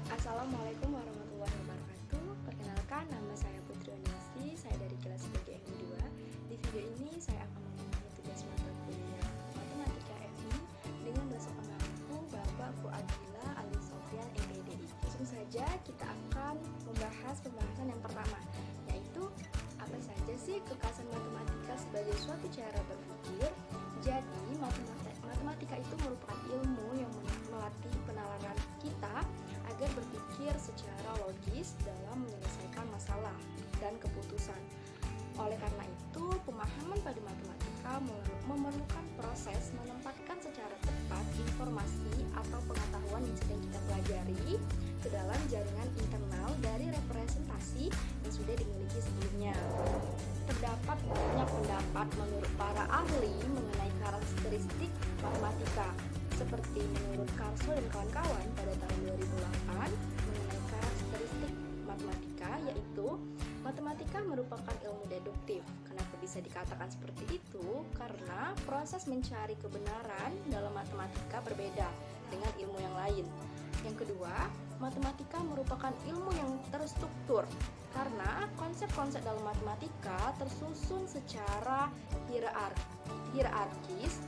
Assalamualaikum warahmatullahi wabarakatuh. Perkenalkan, nama saya Putri Oniasi, saya dari kelas PGMI 2. Di video ini saya akan mengenai tugas mata kuliah Matematika FI dengan dosen pengampu Bapak Fuadila Ali Sofyan MPDI. Langsung saja kita akan membahas pembahasan yang pertama, yaitu apa saja sih kekasan matematika sebagai suatu cara berpikir. Jadi, matematika itu merupakan ilmu yang melatih penalaran kita agar berpikir secara logis dalam menyelesaikan masalah dan keputusan. Oleh karena itu, pemahaman pada matematika memerlukan proses menempatkan secara tepat informasi atau pengetahuan yang sedang kita pelajari ke dalam jaringan internal dari representasi yang sudah dimiliki sebelumnya. Terdapat banyak pendapat menurut para ahli mengenai karakteristik matematika, seperti menurut Karso dan kawan-kawan pada tahun 2008 mengenai karakteristik matematika, yaitu matematika merupakan ilmu deduktif. Kenapa bisa dikatakan seperti itu? Karena proses mencari kebenaran dalam matematika berbeda dengan ilmu yang lain. Yang kedua, matematika merupakan ilmu yang terstruktur karena konsep-konsep dalam matematika tersusun secara hierarkis,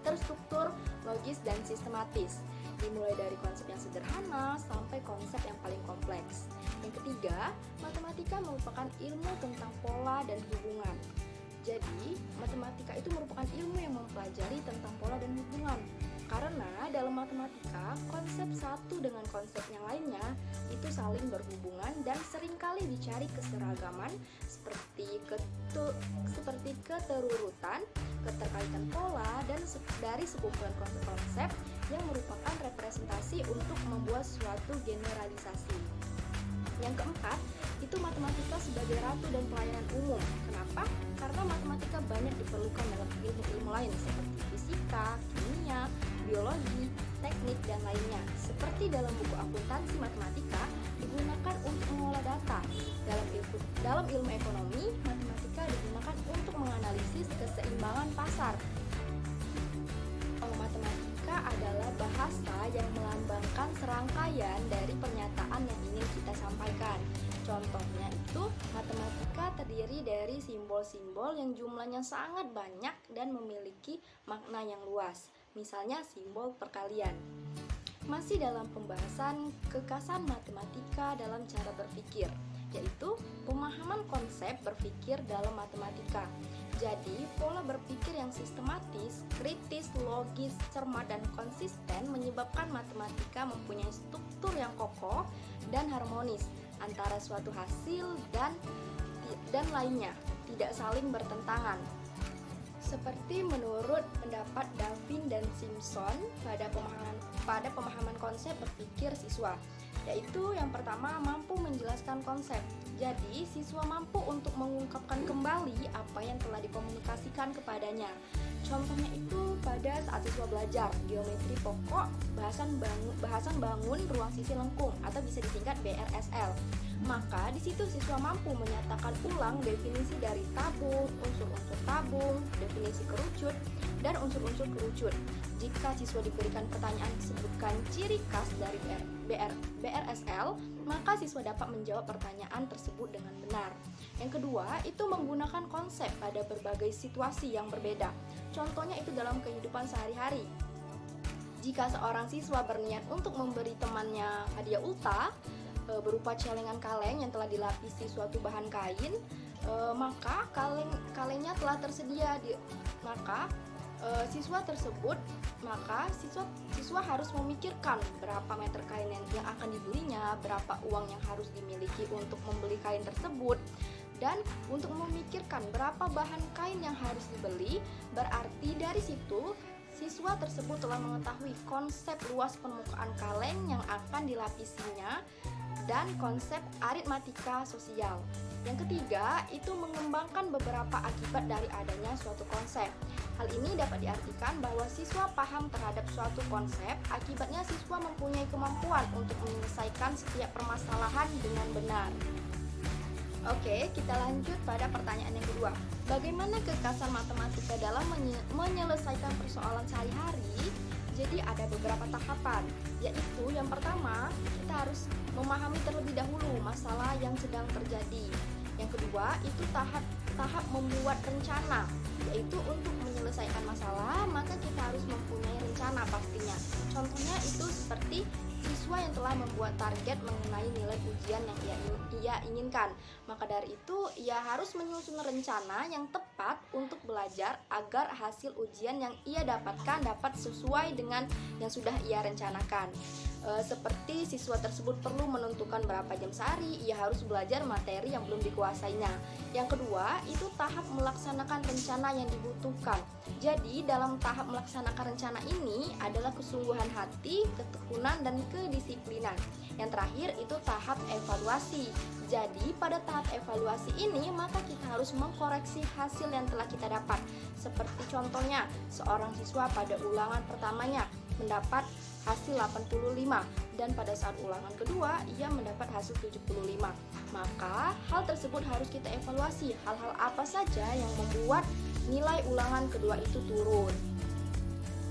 terstruktur, logis, dan sistematis, dimulai dari konsep yang sederhana sampai konsep yang paling kompleks. Yang ketiga, matematika merupakan ilmu tentang pola dan hubungan. Jadi, matematika itu merupakan ilmu yang mempelajari tentang pola dan hubungan. Karena dalam matematika, konsep satu dengan konsep yang lainnya itu saling berhubungan dan seringkali dicari keseragaman seperti keterurutan, keterkaitan pola, dan dari sekumpulan konsep-konsep yang merupakan representasi untuk membuat suatu generalisasi. Yang keempat, itu matematika sebagai ratu dan pelayanan umum. Kenapa? Karena matematika banyak diperlukan dalam ilmu-ilmu lain seperti fisika, kimia, biologi, teknik, dan lainnya. Seperti dalam buku akuntansi matematika digunakan untuk mengolah data. Dalam ilmu ekonomi, matematika digunakan untuk menganalisis keseimbangan pasar. Matematika adalah bahasa yang melambangkan serangkaian dari pernyataan yang ingin kita sampaikan. Contohnya itu, matematika terdiri dari simbol-simbol yang jumlahnya sangat banyak dan memiliki makna yang luas. Misalnya simbol perkalian. Masih dalam pembahasan kekasan matematika dalam cara berpikir, yaitu pemahaman konsep berpikir dalam matematika. Jadi, pola berpikir yang sistematis, kritis, logis, cermat, dan konsisten menyebabkan matematika mempunyai struktur yang kokoh dan harmonis antara suatu hasil dan lainnya, tidak saling bertentangan. Seperti menurut pendapat Davin dan Simpson pada pemahaman konsep berpikir siswa, yaitu yang pertama mampu menjelaskan konsep. Jadi, siswa mampu untuk mengungkapkan kembali apa yang telah dikomunikasikan kepadanya. Contohnya itu pada saat siswa belajar geometri pokok, bahasan bangun ruang sisi lengkung atau bisa disingkat BRSL. Maka di situ siswa mampu menyatakan ulang definisi dari tabung, unsur-unsur tabung, definisi kerucut, dan unsur-unsur kerucut. Jika siswa diberikan pertanyaan sebutkan ciri khas dari BRSL, maka siswa dapat menjawab pertanyaan tersebut dengan benar. Yang kedua, itu menggunakan konsep pada berbagai situasi yang berbeda. Contohnya itu dalam kehidupan sehari-hari. Jika seorang siswa berniat untuk memberi temannya hadiah ulta berupa celengan kaleng yang telah dilapisi suatu bahan kain, maka kalengnya telah tersedia siswa harus memikirkan berapa meter kain yang akan dibelinya, berapa uang yang harus dimiliki untuk membeli kain tersebut, dan untuk memikirkan berapa bahan kain yang harus dibeli. Berarti dari situ siswa tersebut telah mengetahui konsep luas permukaan kaleng yang akan dilapisinya dan konsep aritmatika sosial. Yang ketiga, itu mengembangkan beberapa akibat dari adanya suatu konsep. Hal ini dapat diartikan bahwa siswa paham terhadap suatu konsep, akibatnya siswa mempunyai kemampuan untuk menyelesaikan setiap permasalahan dengan benar. Oke, kita lanjut pada pertanyaan yang kedua. Bagaimana kekasan matematika dalam menyelesaikan persoalan sehari-hari? Jadi ada beberapa tahapan, yaitu yang pertama, kita harus memahami terlebih dahulu masalah yang sedang terjadi. Yang kedua, itu tahap membuat rencana, yaitu untuk menyelesaikan masalah, maka kita harus mempunyai rencana pastinya. Contohnya itu seperti siswa yang telah membuat target mengenai nilai ujian yang ia inginkan. Maka dari itu, ia harus menyusun rencana yang tepat untuk belajar agar hasil ujian yang ia dapatkan dapat sesuai dengan yang sudah ia rencanakan. Seperti siswa tersebut perlu menentukan berapa jam sehari ia harus belajar materi yang belum dikuasainya. Yang kedua, itu tahap melaksanakan rencana yang dibutuhkan. Jadi, dalam tahap melaksanakan rencana ini adalah kesungguhan hati, ketekunan, dan kedisiplinan. Yang terakhir itu tahap evaluasi. Jadi, pada tahap evaluasi ini, maka kita harus mengkoreksi hasil yang telah kita dapat. Seperti contohnya, seorang siswa pada ulangan pertamanya mendapat hasil 85 dan pada saat ulangan kedua ia mendapat hasil 75. Maka hal tersebut harus kita evaluasi, hal-hal apa saja yang membuat nilai ulangan kedua itu turun.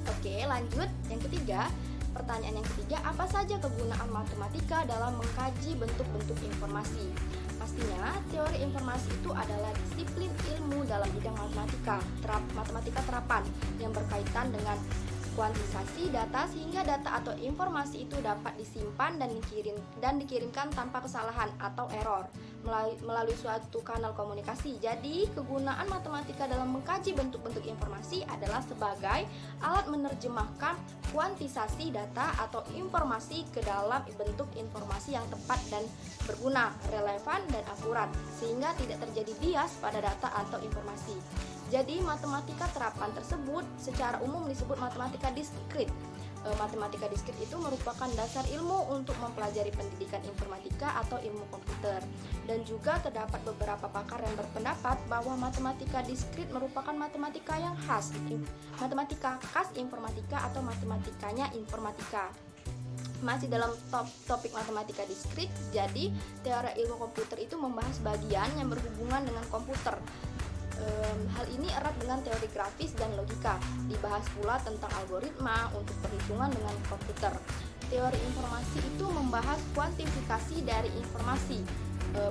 Oke, lanjut. Yang ketiga, pertanyaan yang ketiga, apa saja kegunaan matematika dalam mengkaji bentuk-bentuk informasi? Pastinya, teori informasi itu adalah disiplin ilmu dalam bidang matematika terapan yang berkaitan dengan kuantisasi data sehingga data atau informasi itu dapat disimpan dan dikirimkan tanpa kesalahan atau error melalui suatu kanal komunikasi. Jadi, kegunaan matematika dalam mengkaji bentuk-bentuk informasi adalah sebagai alat menerjemahkan kuantisasi data atau informasi ke dalam bentuk informasi yang tepat dan berguna, relevan, dan akurat sehingga tidak terjadi bias pada data atau informasi. Jadi, matematika terapan tersebut secara umum disebut matematika diskrit. Matematika diskrit itu merupakan dasar ilmu untuk mempelajari pendidikan informatika atau ilmu komputer. Dan juga terdapat beberapa pakar yang berpendapat bahwa matematika diskrit merupakan matematika yang khas, matematika khas informatika atau matematikanya informatika. Masih dalam topik matematika diskrit, jadi teori ilmu komputer itu membahas bagian yang berhubungan dengan komputer. Hal ini erat dengan teori grafis dan logika. Dibahas pula tentang algoritma untuk perhitungan dengan komputer. Teori informasi itu membahas kuantifikasi dari informasi,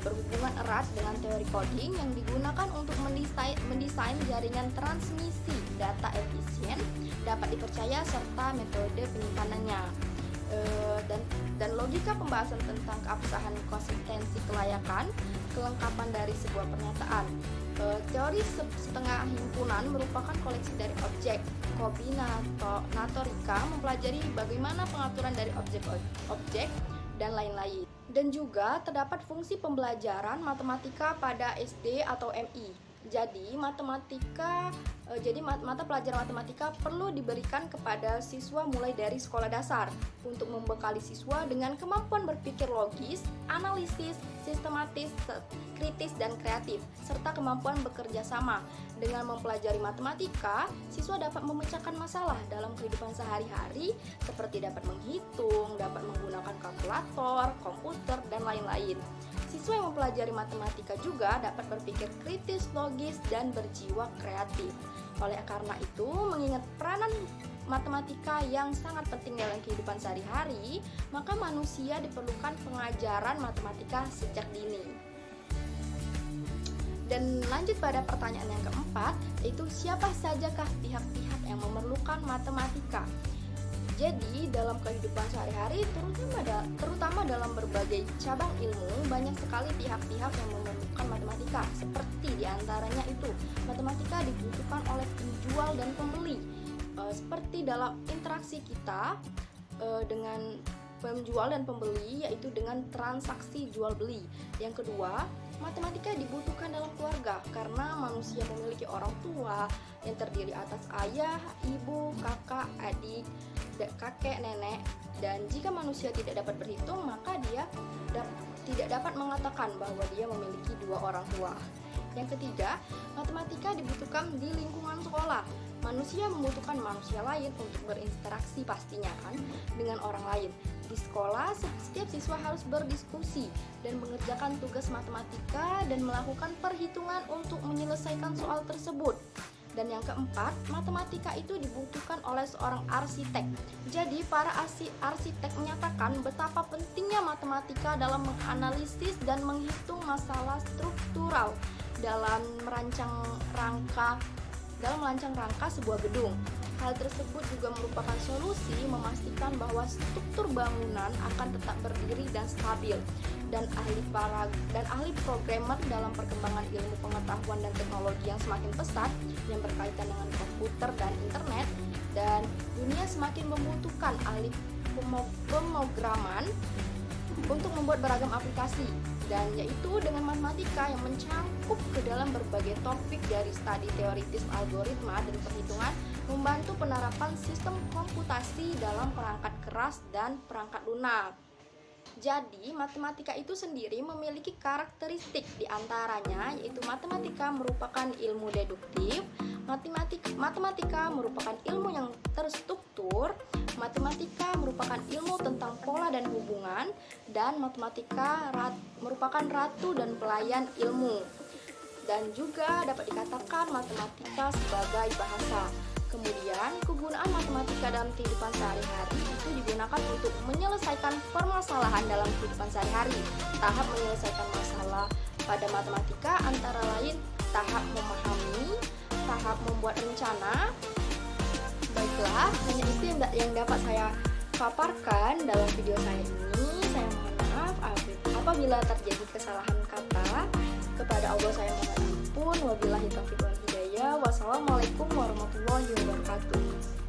berhubungan erat dengan teori coding yang digunakan untuk mendesain jaringan transmisi data efisien, dapat dipercaya serta metode penyimpanannya. Dan logika pembahasan tentang keabsahan, konsistensi, kelayakan, kelengkapan dari sebuah pernyataan. Teori setengah himpunan merupakan koleksi dari objek. Kombinatorika mempelajari bagaimana pengaturan dari objek dan lain-lain. Dan juga terdapat fungsi pembelajaran matematika pada SD atau MI. Jadi mata pelajaran matematika perlu diberikan kepada siswa mulai dari sekolah dasar untuk membekali siswa dengan kemampuan berpikir logis, analisis, sistematis, kritis, dan kreatif, serta kemampuan bekerja sama. Dengan mempelajari matematika, siswa dapat memecahkan masalah dalam kehidupan sehari-hari seperti dapat menghitung, dapat menggunakan kalkulator, komputer, dan lain-lain. Siswa yang mempelajari matematika juga dapat berpikir kritis, logis, dan berjiwa kreatif. Oleh karena itu, mengingat peranan matematika yang sangat penting dalam kehidupan sehari-hari, maka manusia diperlukan pengajaran matematika sejak dini. Dan lanjut pada pertanyaan yang keempat, yaitu siapa sajakah pihak-pihak yang memerlukan matematika? Jadi, dalam kehidupan sehari-hari, terutama dalam berbagai cabang ilmu, banyak sekali pihak-pihak yang memerlukan matematika. Seperti diantaranya itu, matematika dibutuhkan oleh penjual dan pembeli. Seperti dalam interaksi kita dengan penjual dan pembeli, yaitu dengan transaksi jual-beli. Yang kedua, matematika dibutuhkan dalam keluarga karena manusia memiliki orang tua yang terdiri atas ayah, ibu, kakak, adik, kakek, nenek, dan jika manusia tidak dapat berhitung, maka dia tidak dapat mengatakan bahwa dia memiliki dua orang tua. Yang ketiga, matematika dibutuhkan di lingkungan sekolah. Manusia membutuhkan manusia lain untuk berinteraksi pastinya kan dengan orang lain. Di sekolah, setiap siswa harus berdiskusi dan mengerjakan tugas matematika dan melakukan perhitungan untuk menyelesaikan soal tersebut. Dan yang keempat, matematika itu dibutuhkan oleh seorang arsitek. Jadi para arsitek menyatakan betapa pentingnya matematika dalam menganalisis dan menghitung masalah struktural dalam merancang rangka sebuah gedung. Hal tersebut juga merupakan solusi memastikan bahwa struktur bangunan akan tetap berdiri dan stabil. Dan ahli programmer dalam perkembangan ilmu pengetahuan dan teknologi yang semakin pesat yang berkaitan dengan komputer dan internet, dan dunia semakin membutuhkan ahli pemrograman untuk membuat beragam aplikasi, dan yaitu dengan matematika yang mencangkup ke dalam berbagai topik dari studi teoritis algoritma dan perhitungan, membantu penerapan sistem komputasi dalam perangkat keras dan perangkat lunak. Jadi, matematika itu sendiri memiliki karakteristik diantaranya, yaitu matematika merupakan ilmu deduktif, matematika merupakan ilmu yang terstruktur, matematika merupakan ilmu tentang pola dan hubungan, dan matematika merupakan ratu dan pelayan ilmu. Dan juga dapat dikatakan matematika sebagai bahasa. Kemudian, kegunaan matematika dalam kehidupan sehari-hari itu digunakan untuk menyelesaikan permasalahan dalam kehidupan sehari-hari. Tahap menyelesaikan masalah pada matematika antara lain tahap memahami, tahap membuat rencana. Baiklah, hanya itu yang dapat saya paparkan dalam video saya ini. Saya mohon maaf apabila terjadi kesalahan kata. Kepada Allah saya mohon ampun. Wabillahi taufiq wal hidayah. Wassalamualaikum warahmatullahi wabarakatuh.